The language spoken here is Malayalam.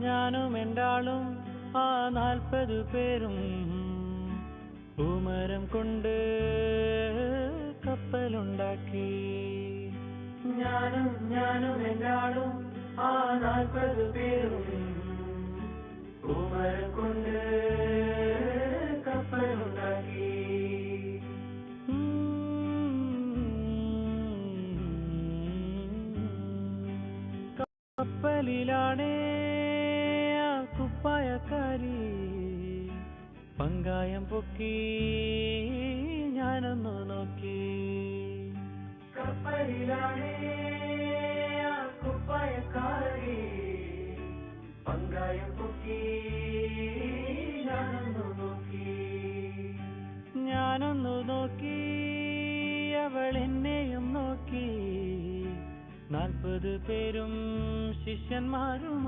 ഞാനും എൻ്റാളും ആ 40 പേരും പൂമരം കൊണ്ട് കപ്പലുണ്ടാക്കി. ഞാനും എൻ്റാളും ആ 40 പേരും പൂമരം കൊണ്ട് കപ്പലുണ്ടാക്കി. കപ്പലിലാണേ ആ കുപ്പായക്കാരി പങ്കായം പൊക്കി ഞാനൊന്നു നോക്കി. കപ്പലിലാണേ ആ കുപ്പായക്കാരി പങ്കായം പൊക്കി ഞാനൊന്നു നോക്കി. അവൾ എന്നെയും നോക്കി. 40 പേരും ശിഷ്യന്മാരും